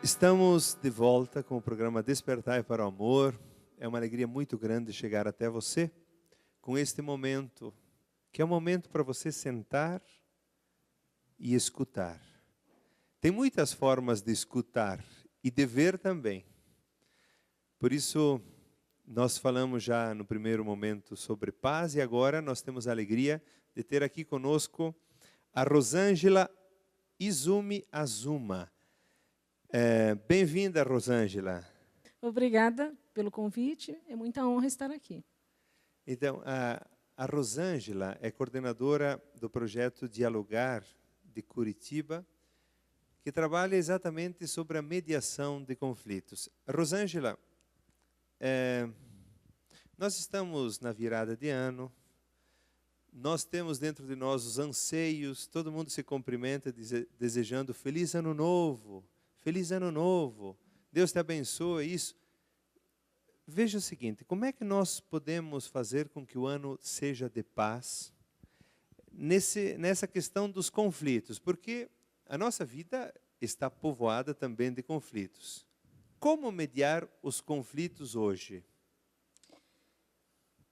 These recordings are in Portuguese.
Estamos de volta com o programa Despertai para o Amor. É uma alegria muito grande chegar até você com este momento, que é um momento para você sentar e escutar. Tem muitas formas de escutar e de ver também. Por isso, nós falamos já no primeiro momento sobre paz e agora nós temos a alegria de ter aqui conosco a Rosângela Izumi Azuma. Bem-vinda, Rosângela. Obrigada pelo convite, é muita honra estar aqui. Então, a Rosângela é coordenadora do projeto Dialogar de Curitiba, que trabalha exatamente sobre a mediação de conflitos. Rosângela, nós estamos na virada de ano, nós temos dentro de nós os anseios, todo mundo se cumprimenta desejando Feliz Ano Novo, Feliz Ano Novo, Deus te abençoe, isso. Veja o seguinte, como é que nós podemos fazer com que o ano seja de paz nessa questão dos conflitos? Porque a nossa vida está povoada também de conflitos. Como mediar os conflitos hoje?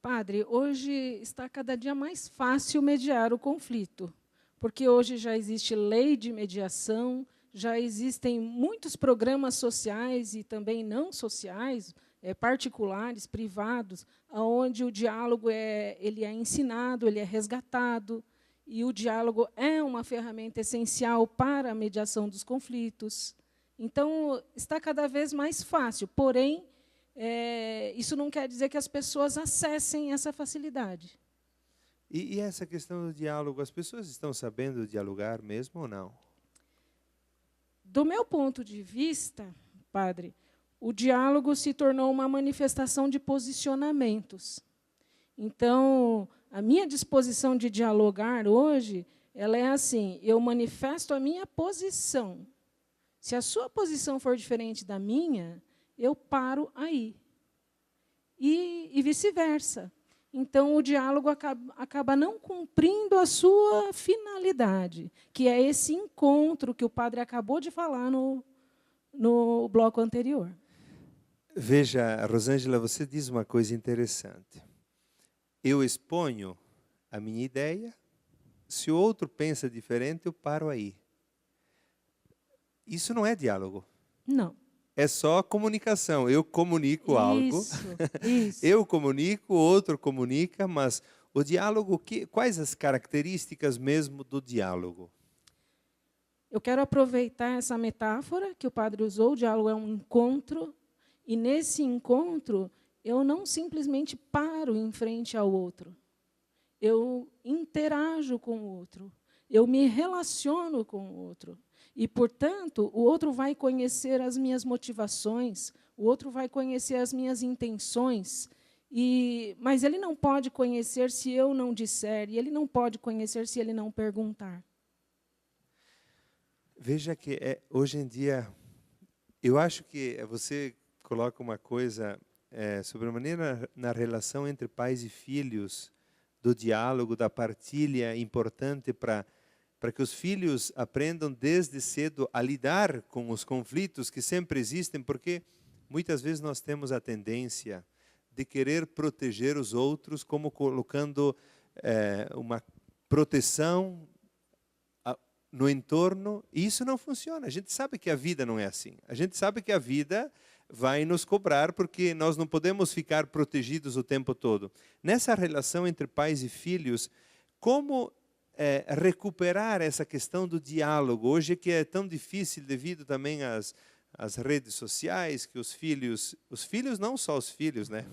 Padre, hoje está cada dia mais fácil mediar o conflito, porque hoje já existe lei de mediação, já existem muitos programas sociais e também não sociais, particulares, privados, onde o diálogo ele é ensinado, ele é resgatado, e o diálogo é uma ferramenta essencial para a mediação dos conflitos. Então, está cada vez mais fácil, porém, isso não quer dizer que as pessoas acessem essa facilidade. E essa questão do diálogo, as pessoas estão sabendo dialogar mesmo ou não? Do meu ponto de vista, padre, o diálogo se tornou uma manifestação de posicionamentos. Então, a minha disposição de dialogar hoje, ela é assim, eu manifesto a minha posição. Se a sua posição for diferente da minha, eu paro aí. E vice-versa. Então, o diálogo acaba não cumprindo a sua finalidade, que é esse encontro que o padre acabou de falar no bloco anterior. Veja, Rosângela, você diz uma coisa interessante. Eu exponho a minha ideia, se o outro pensa diferente, eu paro aí. Isso não é diálogo. Não. É só comunicação. Eu comunico algo, isso. eu comunico, o outro comunica, mas o diálogo, quais as características mesmo do diálogo? Eu quero aproveitar essa metáfora que o padre usou, o diálogo é um encontro, e nesse encontro eu não simplesmente paro em frente ao outro, eu interajo com o outro, eu me relaciono com o outro. E, portanto, o outro vai conhecer as minhas motivações, o outro vai conhecer as minhas intenções, mas ele não pode conhecer se eu não disser, e ele não pode conhecer se ele não perguntar. Veja que hoje em dia, eu acho que você coloca uma coisa sobre a maneira na relação entre pais e filhos, do diálogo, da partilha, importante para que os filhos aprendam desde cedo a lidar com os conflitos que sempre existem, porque muitas vezes nós temos a tendência de querer proteger os outros, como colocando uma proteção no entorno, e isso não funciona. A gente sabe que a vida não é assim. A gente sabe que a vida vai nos cobrar, porque nós não podemos ficar protegidos o tempo todo. Nessa relação entre pais e filhos, como recuperar essa questão do diálogo, hoje que é tão difícil devido também às redes sociais, que os filhos não só os filhos, né?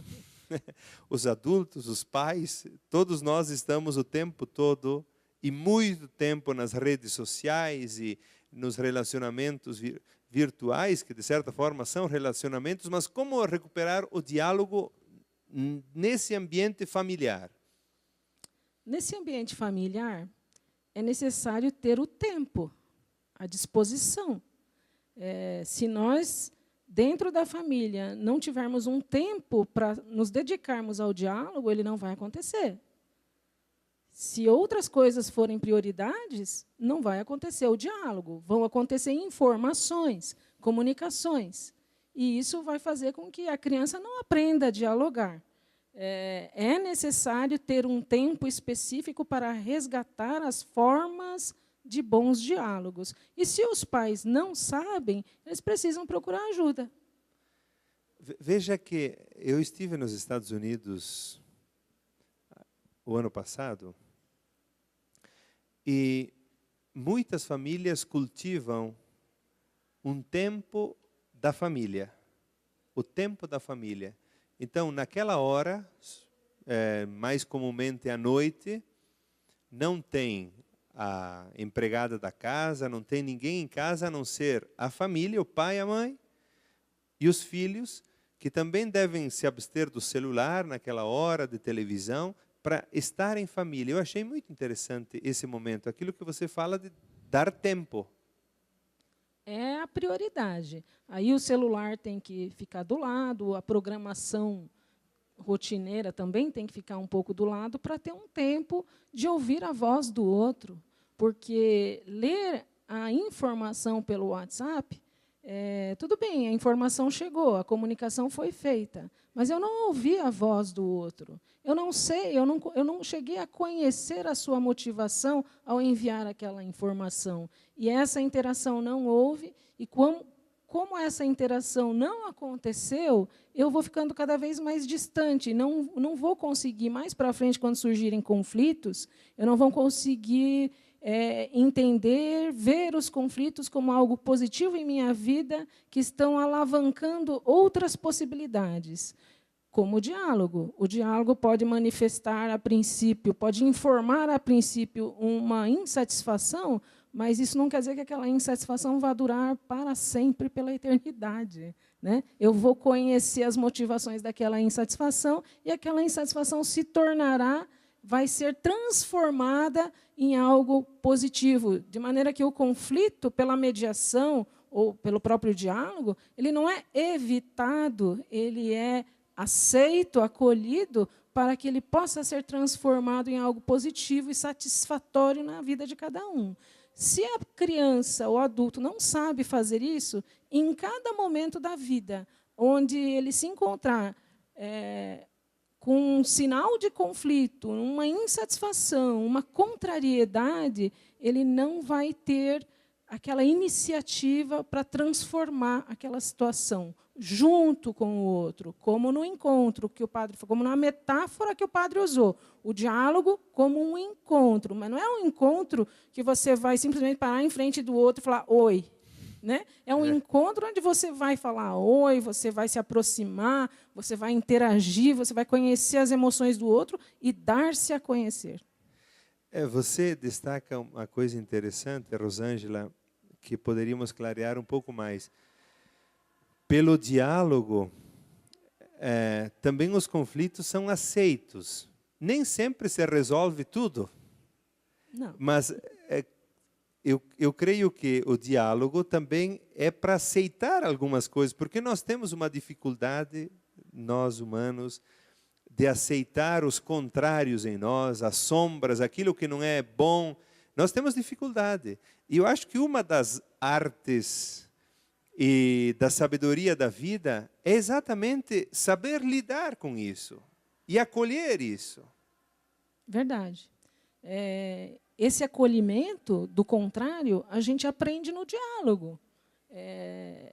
Os adultos, os pais, todos nós estamos o tempo todo e muito tempo nas redes sociais e nos relacionamentos virtuais, que de certa forma são relacionamentos, mas como recuperar o diálogo nesse ambiente familiar? Nesse ambiente familiar, é necessário ter o tempo, a disposição. Se nós, dentro da família, não tivermos um tempo para nos dedicarmos ao diálogo, ele não vai acontecer. Se outras coisas forem prioridades, não vai acontecer o diálogo, vão acontecer informações, comunicações. E isso vai fazer com que a criança não aprenda a dialogar. É necessário ter um tempo específico para resgatar as formas de bons diálogos. E se os pais não sabem, eles precisam procurar ajuda. Veja que eu estive nos Estados Unidos o ano passado e muitas famílias cultivam um tempo da família, o tempo da família. Então, naquela hora, mais comumente à noite, não tem a empregada da casa, não tem ninguém em casa a não ser a família, o pai, a mãe e os filhos, que também devem se abster do celular naquela hora, de televisão, para estar em família. Eu achei muito interessante esse momento, aquilo que você fala de dar tempo. É a prioridade. Aí o celular tem que ficar do lado, a programação rotineira também tem que ficar um pouco do lado para ter um tempo de ouvir a voz do outro. Porque ler a informação pelo WhatsApp, tudo bem, a informação chegou, a comunicação foi feita, mas eu não ouvi a voz do outro. Eu não sei, eu não cheguei a conhecer a sua motivação ao enviar aquela informação. E essa interação não houve, e como essa interação não aconteceu, eu vou ficando cada vez mais distante, não vou conseguir, mais para frente, quando surgirem conflitos, eu não vou conseguir entender, ver os conflitos como algo positivo em minha vida, que estão alavancando outras possibilidades, como o diálogo. O diálogo pode manifestar, a princípio, pode informar, a princípio, uma insatisfação, mas isso não quer dizer que aquela insatisfação vá durar para sempre, pela eternidade, né? Eu vou conhecer as motivações daquela insatisfação e aquela insatisfação se tornará, vai ser transformada em algo positivo, de maneira que o conflito, pela mediação ou pelo próprio diálogo, ele não é evitado, ele é aceito, acolhido, para que ele possa ser transformado em algo positivo e satisfatório na vida de cada um. Se a criança ou adulto não sabe fazer isso, em cada momento da vida, onde ele se encontrar com um sinal de conflito, uma insatisfação, uma contrariedade, ele não vai ter aquela iniciativa para transformar aquela situação junto com o outro, como no encontro que o padre, como na metáfora que o padre usou, o diálogo como um encontro, mas não é um encontro que você vai simplesmente parar em frente do outro e falar oi, né? É um encontro onde você vai falar oi, você vai se aproximar, você vai interagir, você vai conhecer as emoções do outro e dar-se a conhecer. Você destaca uma coisa interessante, Rosângela, que poderíamos clarear um pouco mais. Pelo diálogo, também os conflitos são aceitos. Nem sempre se resolve tudo. Não. Mas eu creio que o diálogo também é para aceitar algumas coisas, porque nós temos uma dificuldade, nós humanos, de aceitar os contrários em nós, as sombras, aquilo que não é bom. Nós temos dificuldade. E eu acho que uma das artes e da sabedoria da vida é exatamente saber lidar com isso e acolher isso. Verdade. Esse acolhimento do contrário, a gente aprende no diálogo.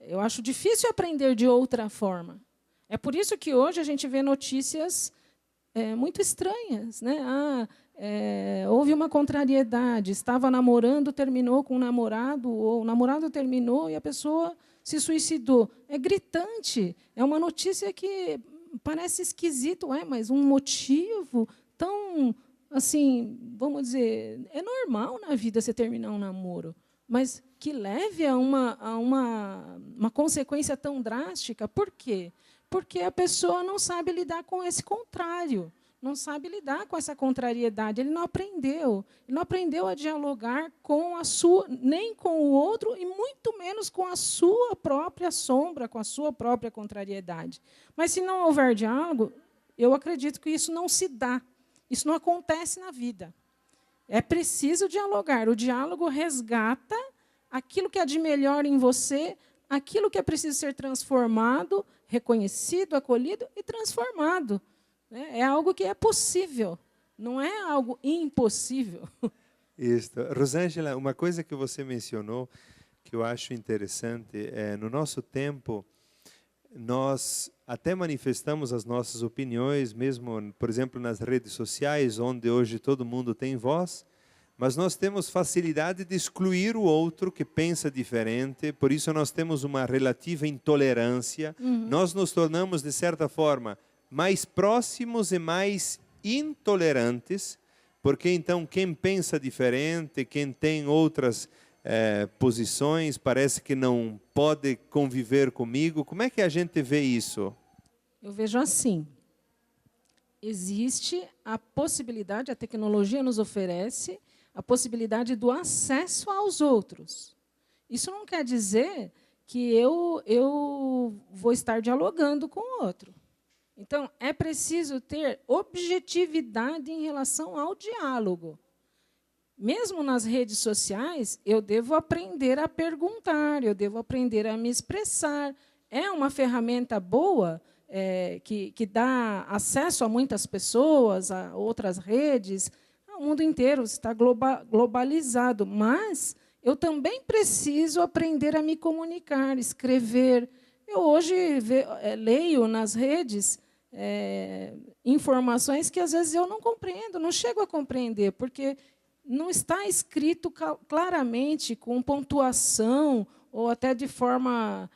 Eu acho difícil aprender de outra forma. É por isso que hoje a gente vê notícias muito estranhas, né? Houve uma contrariedade, estava namorando, terminou com o namorado, ou o namorado terminou e a pessoa se suicidou. É gritante, é uma notícia que parece esquisito, mas um motivo tão, assim, vamos dizer, é normal na vida você terminar um namoro, mas que leve a uma consequência tão drástica. Por quê? Porque a pessoa não sabe lidar com esse contrário, não sabe lidar com essa contrariedade. Ele não aprendeu a dialogar com a sua, nem com o outro, e muito menos com a sua própria sombra, com a sua própria contrariedade. Mas, se não houver diálogo, eu acredito que isso não se dá, isso não acontece na vida. É preciso dialogar. O diálogo resgata aquilo que há de melhor em você, aquilo que é preciso ser transformado, reconhecido, acolhido e transformado. É algo que é possível, não é algo impossível. Isso. Rosângela, uma coisa que você mencionou que eu acho interessante é no nosso tempo nós até manifestamos as nossas opiniões, mesmo, por exemplo, nas redes sociais, onde hoje todo mundo tem voz, mas nós temos facilidade de excluir o outro que pensa diferente, por isso nós temos uma relativa intolerância. Nós nos tornamos, de certa forma, mais próximos e mais intolerantes, porque então quem pensa diferente, quem tem outras posições, parece que não pode conviver comigo. Como é que a gente vê isso? Eu vejo assim, existe a possibilidade, a tecnologia nos oferece a possibilidade do acesso aos outros. Isso não quer dizer que eu vou estar dialogando com o outro. Então, é preciso ter objetividade em relação ao diálogo. Mesmo nas redes sociais, eu devo aprender a perguntar, eu devo aprender a me expressar. É uma ferramenta boa, que dá acesso a muitas pessoas, a outras redes. O mundo inteiro está globalizado, mas eu também preciso aprender a me comunicar, escrever. Eu hoje leio nas redes informações que, às vezes, eu não compreendo, não chego a compreender, porque não está escrito claramente, com pontuação, ou até de forma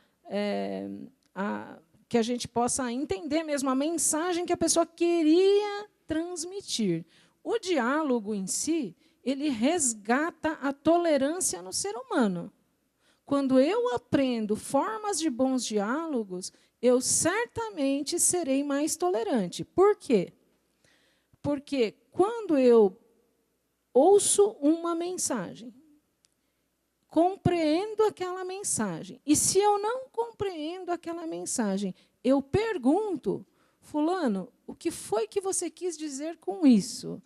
que a gente possa entender mesmo a mensagem que a pessoa queria transmitir. O diálogo em si, ele resgata a tolerância no ser humano. Quando eu aprendo formas de bons diálogos, eu certamente serei mais tolerante. Por quê? Porque quando eu ouço uma mensagem, compreendo aquela mensagem, e se eu não compreendo aquela mensagem, eu pergunto, fulano, o que foi que você quis dizer com isso?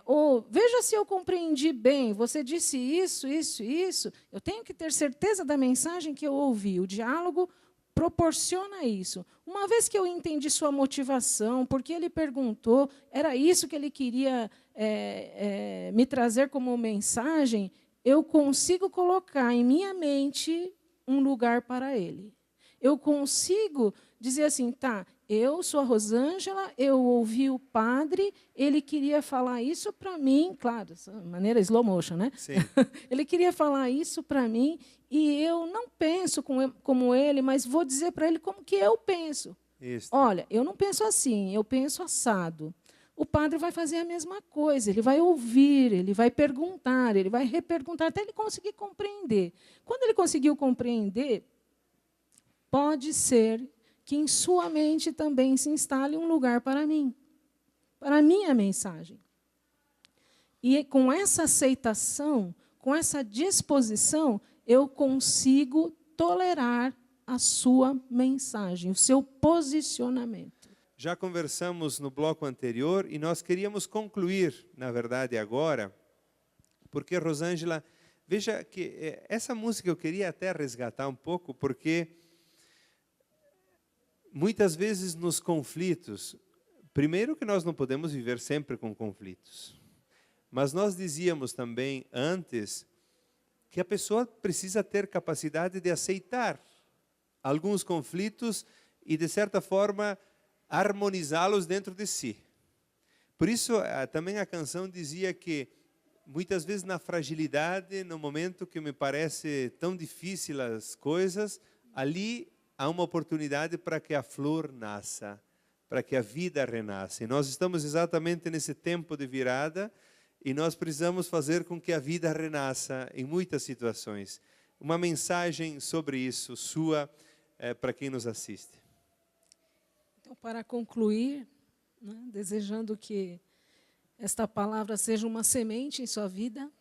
Ou veja se eu compreendi bem, você disse isso, isso, isso. Eu tenho que ter certeza da mensagem que eu ouvi. O diálogo proporciona isso. Uma vez que eu entendi sua motivação, porque ele perguntou, era isso que ele queria me trazer como mensagem, eu consigo colocar em minha mente um lugar para ele. Eu consigo dizer assim, tá, eu sou a Rosângela, eu ouvi o padre, ele queria falar isso para mim, claro, de maneira slow motion, né? Sim. Ele queria falar isso para mim e eu não penso como ele, mas vou dizer para ele como que eu penso. Isso. Olha, eu não penso assim, eu penso assado. O padre vai fazer a mesma coisa, ele vai ouvir, ele vai perguntar, ele vai reperguntar, até ele conseguir compreender. Quando ele conseguiu compreender, pode ser que em sua mente também se instale um lugar para mim, para a minha mensagem. E com essa aceitação, com essa disposição, eu consigo tolerar a sua mensagem, o seu posicionamento. Já conversamos no bloco anterior e nós queríamos concluir, na verdade, agora, porque, Rosângela, veja que essa música eu queria até resgatar um pouco, porque muitas vezes nos conflitos, primeiro que nós não podemos viver sempre com conflitos, mas nós dizíamos também antes que a pessoa precisa ter capacidade de aceitar alguns conflitos e, de certa forma, harmonizá-los dentro de si. Por isso, também a canção dizia que, muitas vezes na fragilidade, no momento que me parece tão difícil as coisas, ali há uma oportunidade para que a flor nasça, para que a vida renasça. E nós estamos exatamente nesse tempo de virada e nós precisamos fazer com que a vida renasça em muitas situações. Uma mensagem sobre isso, sua, para quem nos assiste. Então, para concluir, né, desejando que esta palavra seja uma semente em sua vida,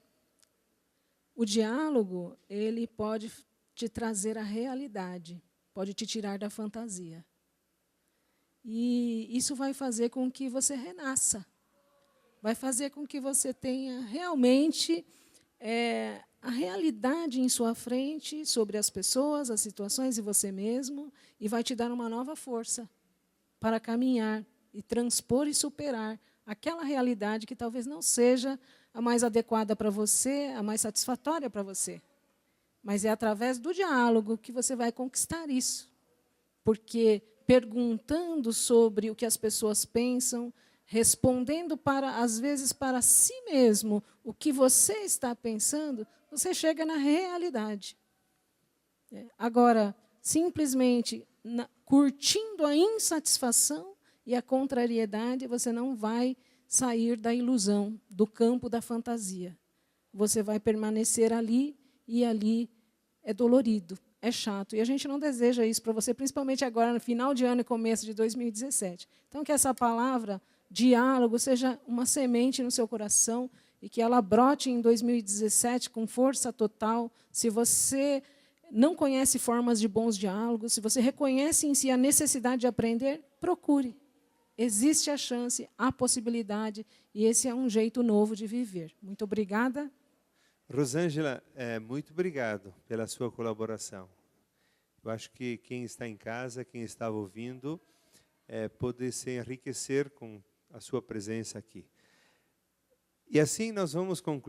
o diálogo, ele pode te trazer a realidade, pode te tirar da fantasia. E isso vai fazer com que você renasça. vai fazer com que você tenha realmente a realidade em sua frente sobre as pessoas, as situações e você mesmo, e vai te dar uma nova força para caminhar e transpor e superar aquela realidade que talvez não seja a mais adequada para você, a mais satisfatória para você. Mas é através do diálogo que você vai conquistar isso. Porque perguntando sobre o que as pessoas pensam, respondendo, às vezes, para si mesmo o que você está pensando, você chega na realidade. Agora, simplesmente curtindo a insatisfação e a contrariedade, você não vai sair da ilusão, do campo da fantasia. Você vai permanecer ali, e ali é dolorido, é chato. E a gente não deseja isso para você, principalmente agora, no final de ano e começo de 2017. Então, que essa palavra, diálogo, seja uma semente no seu coração e que ela brote em 2017 com força total. Se você não conhece formas de bons diálogos, se você reconhece em si a necessidade de aprender, procure. Existe a chance, a possibilidade, e esse é um jeito novo de viver. Muito obrigada. Rosângela, muito obrigado pela sua colaboração. Eu acho que quem está em casa, quem está ouvindo, pode se enriquecer com a sua presença aqui. E assim nós vamos concluir.